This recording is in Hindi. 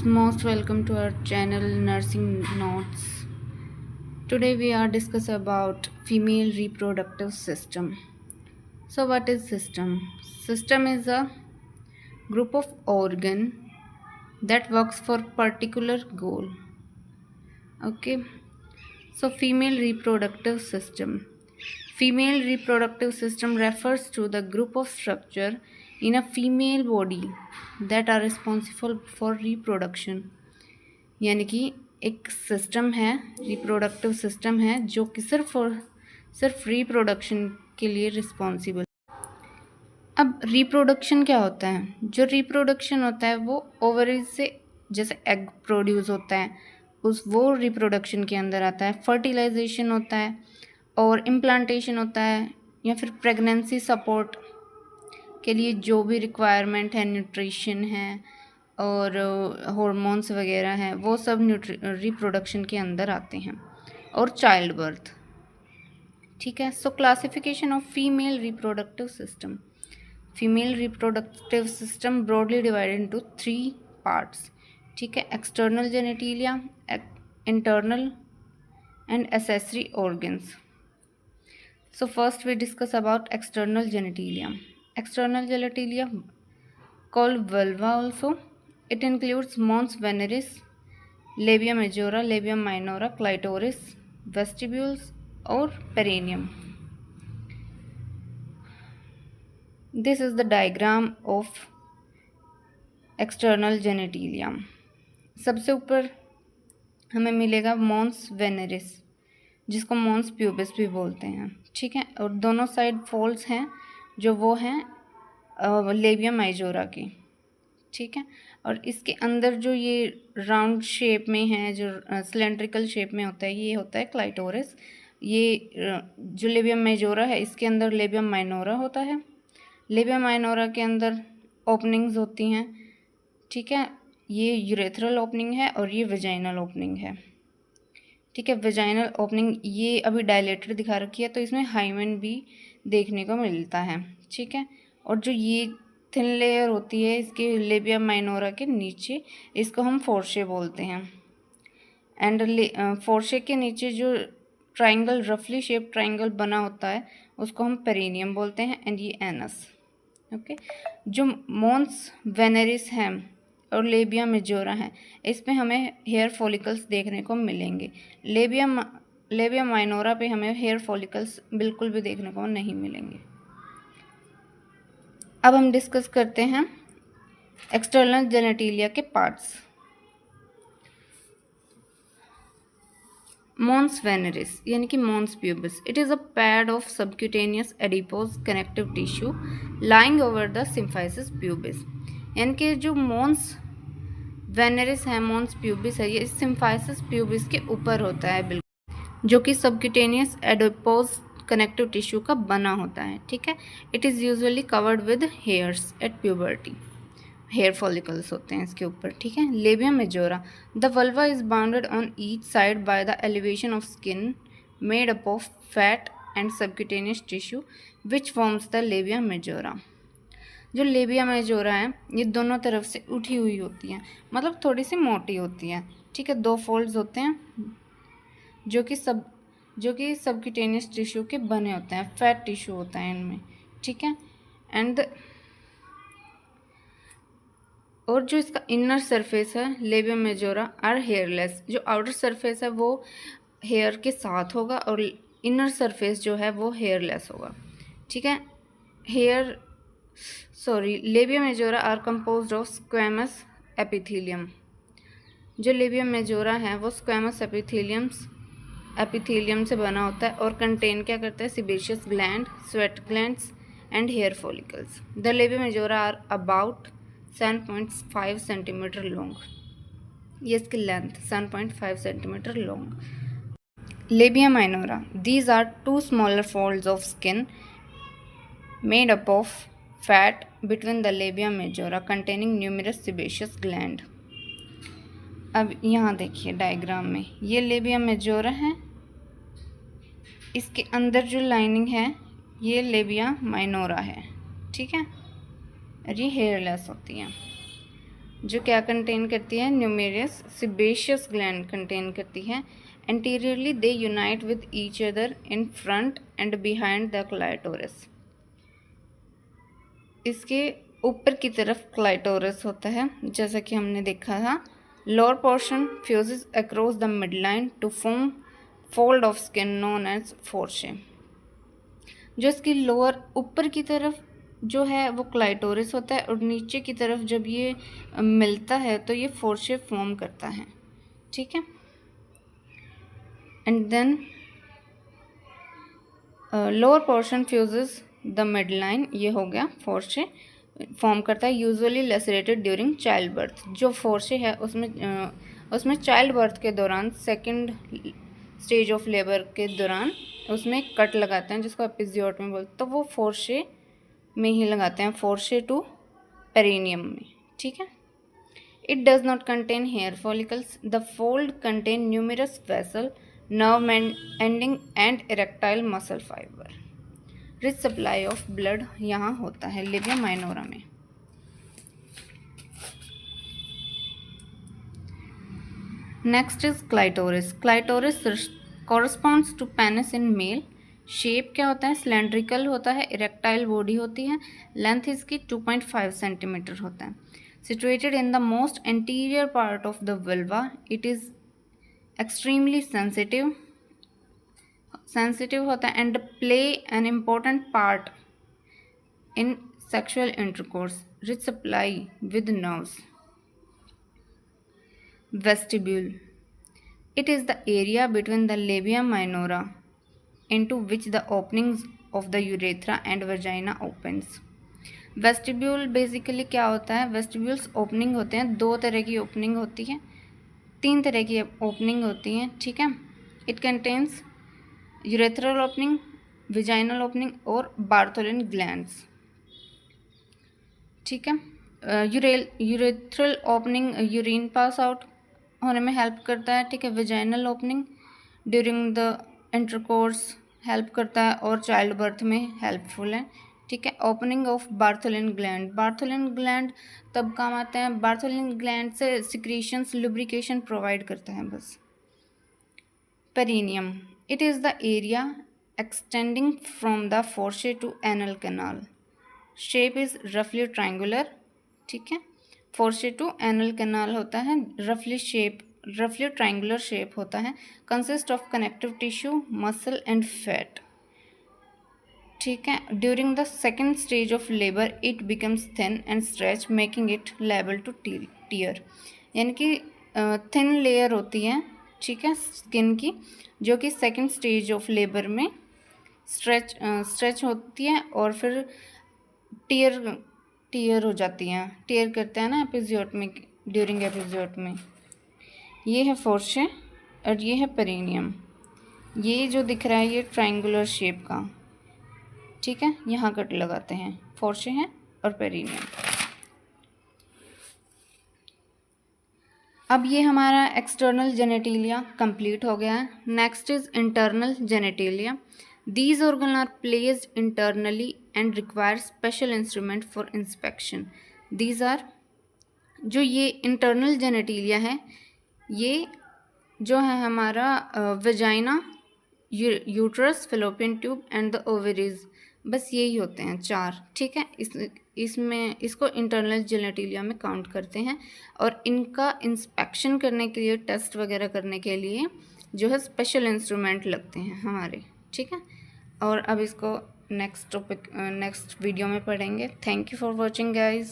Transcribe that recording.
most welcome to our channel Nursing Notes. Today we are discussing about female reproductive system. So what is system? System is a group of organ that works for particular goal. Okay. So female reproductive system. Female reproductive system refers to the group of structure in a female body that are responsible for reproduction. यानी कि एक सिस्टम है, रिप्रोडक्टिव सिस्टम है जो कि सिर्फ रिप्रोडक्शन के लिए रिस्पॉन्सिबल। अब रिप्रोडक्शन क्या होता है? जो रिप्रोडक्शन होता है वो ओवरीज से जैसे एग प्रोड्यूस होता है वो रिप्रोडक्शन के अंदर आता है। फर्टिलाइजेशन होता है और इम्प्लांटेशन होता है या फिर प्रेगनेंसी सपोर्ट के लिए जो भी रिक्वायरमेंट है, न्यूट्रिशन है और हॉर्मोन्स वगैरह हैं, वो सब रिप्रोडक्शन के अंदर आते हैं। और चाइल्ड बर्थ। ठीक है। So classification of female reproductive system. Female reproductive system broadly divided into 3 parts. ठीक है। External genitalia, internal and accessory organs. So first we discuss about external genitalia. External genitalia called vulva also. It includes mons veneris, labia majora, labia minora, clitoris, vestibules और perineum. This is the diagram of external genitalia. सबसे ऊपर हमें मिलेगा mons veneris जिसको mons pubis भी बोलते हैं। ठीक है। और दोनों साइड फोल्ड्स हैं जो वो हैं लेबिया माइजोरा की। ठीक है। और इसके अंदर जो ये राउंड शेप में है, जो सिलेंड्रिकल शेप में होता है, ये होता है क्लाइटोरिस। ये जो लेबिया मेजोरा है इसके अंदर लेबिया माइनोरा होता है। लेबिया माइनोरा के अंदर ओपनिंग्स होती हैं। ठीक है। ये यूरेथ्रल ओपनिंग है और ये वेजाइनल ओपनिंग है। ठीक है। वेजाइनल ओपनिंग ये अभी डायलेटेड दिखा रखी है तो इसमें हाइमेन भी देखने को मिलता है। ठीक है। और जो ये थिन लेयर होती है इसके लेबिया माइनोरा के नीचे, इसको हम फोर्शे बोलते हैं। एंड फोर्शे के नीचे जो ट्राइंगल, रफली शेप ट्राइंगल बना होता है उसको हम पेरिनियम बोलते हैं। एंड ये एनस। ओके। जो मॉन्स वेनेरिस है और लेबिया मेजोरा है इसमें हमें हेयर फॉलिकल्स देखने को मिलेंगे। लेबिया माइनोरा पे हमें हेयर फॉलिकल्स बिल्कुल भी देखने को नहीं मिलेंगे। अब हम डिस्कस करते हैं एक्सटर्नल जेनेटिलिया के पार्ट्स। मॉन्स वेनेरिस यानी कि mons pubis. It is a pad of subcutaneous adipose connective tissue lying over the symphysis pubis. यानी कि जो मॉन्स वेनेरिस है, मॉन्स प्यूबिस है, ये सिम्फाइसिस प्यूबिस के ऊपर होता है बिल्कुल, जो कि सबक्यूटेनियस एडिपोज कनेक्टिव टिश्यू का बना होता है। ठीक है। It is usually covered with hairs at puberty. Hair follicles होते हैं इसके ऊपर। ठीक है। Labia majora. The vulva is bounded on each side by the elevation of skin made up of fat and subcutaneous tissue which forms the labia majora. जो लेबिया मेजोरा है ये दोनों तरफ से उठी हुई होती हैं, मतलब थोड़ी सी मोटी होती है। ठीक है। 2 फोल्ड्स होते हैं जो कि सबक्यूटेनियस टिश्यू के बने होते हैं, फैट टिश्यू होता है इनमें। ठीक है। एंड और जो इसका इनर सरफेस है लेबिया मेजोरा आर हेयरलेस। जो आउटर सरफेस है वो हेयर के साथ होगा और इनर सरफेस जो है वो हेयरलेस होगा। ठीक है। Labia majora are composed of squamous epithelium. जो लेबिया मेजोरा है वो स्क्वैमस एपिथेलियम से बना होता है और कंटेन क्या करता है? Sebaceous gland, sweat glands and hair follicles. The labia majora are about 7.5 centimetre long. ये इसकी length 7.5 centimetre long. Labia minora. These are 2 smaller folds of skin made up of fat between the labia majora containing numerous sebaceous gland. अब यहाँ देखिए डायग्राम में ये लेबिया मेजोरा है, इसके अंदर जो लाइनिंग है ये लेबिया माइनोरा है। ठीक है। और ये हेयरलेस होती हैं। जो क्या कंटेन करती है, न्यूमेरस सिबेशियस ग्लैंड कंटेन करती है। Anteriorly they unite with each other in front and behind the clitoris. इसके ऊपर की तरफ क्लाइटोरस होता है, जैसा कि हमने देखा था। Lower portion fuses across the midline to form fold of skin known as fourchette. जो इसकी लोअर ऊपर की तरफ जो है वो क्लाइटोरस होता है, और नीचे की तरफ जब ये मिलता है तो ये फोर्शे फॉर्म करता है, ठीक है। And then lower portion fuses the midline, ये हो गया फोर्शे फॉर्म करता है, usually lacerated during child birth. जो फोर्शे है उसमें चाइल्ड बर्थ के दौरान, सेकंड स्टेज ऑफ लेबर के दौरान उसमें कट लगाते हैं, जिसको एपिजियोट में बोलते हैं। तो वो फोर्शे में ही लगाते हैं, फोर्शे टू पेरिनियम में, ठीक है। It does not contain hair follicles. The fold contain numerous vessel, nerve ending and erectile muscle fibre. Rich supply of blood यहाँ होता है लेबिया माइनोरा में। Next is clitoris. Clitoris corresponds to penis in male. Shape क्या होता है, सिलेंड्रिकल होता है, इरेक्टाइल बॉडी होती है, लेंथ इसकी 2.5 सेंटीमीटर होता है। Situated in the most anterior part of the vulva, it is extremely sensitive होता है and play an important part in sexual intercourse. Rich supply with nerves. Vestibule. It is the area between the labia minora into which the openings of the urethra and vagina opens. Vestibule basically क्या होता है, वेस्टिब्यूल्स ओपनिंग होते हैं, दो तरह की ओपनिंग होती है, तीन तरह की ओपनिंग होती हैं, ठीक है। It contains urethral opening, vaginal opening और बार्थोलिन ग्लैंड्स, ठीक है। Urethral opening urine pass out होने में हेल्प करता है, ठीक है। Vaginal opening during the intercourse help करता है और चाइल्ड बर्थ में हेल्पफुल है, ठीक है। Opening of Bartholin gland. Bartholin gland तब काम आते हैं, बार्थोलिन ग्लैंड से सिक्रीशंस, लुब्रिकेशन प्रोवाइड करता है बस। Perineum. It is the area extending from the fourchette to anal canal. Shape is रफली ट्रायंगुलर, ठीक है। फोर्शे टू एनल कैनाल होता है, रफली ट्रायंगुलर शेप होता है। Consist of connective tissue, muscle and fat, ठीक है। During the second stage of labour it becomes thin and stretch making it liable to tear. यानी कि थिन लेयर होती है, ठीक है, स्किन की, जो कि सेकेंड स्टेज ऑफ लेबर में स्ट्रेच होती है और फिर टीयर हो जाती हैं, टीयर करते हैं ना एपिजियोट में, ड्यूरिंग एपिजियोट में। ये है फोर्शे और ये है पेरिनियम। ये जो दिख रहा है ये ट्रायंगुलर शेप का, ठीक है, यहाँ कट लगाते हैं, फोर्शे है और पेरिनियम। अब ये हमारा एक्सटर्नल जेनेटिलिया कंप्लीट हो गया है। Next is internal genitalia. These organs are placed internally and require special instrument for inspection. These are, जो ये इंटरनल जेनेटिलिया है, ये जो है हमारा vagina, uterus, fallopian tube and the ovaries, बस यही होते हैं चार, ठीक है। इसको इंटरनल जेनेटिलिया में काउंट करते हैं और इनका इंस्पेक्शन करने के लिए, टेस्ट वगैरह करने के लिए जो है स्पेशल इंस्ट्रूमेंट लगते हैं हमारे, ठीक है। और अब इसको नेक्स्ट वीडियो में पढ़ेंगे। Thank you for watching guys.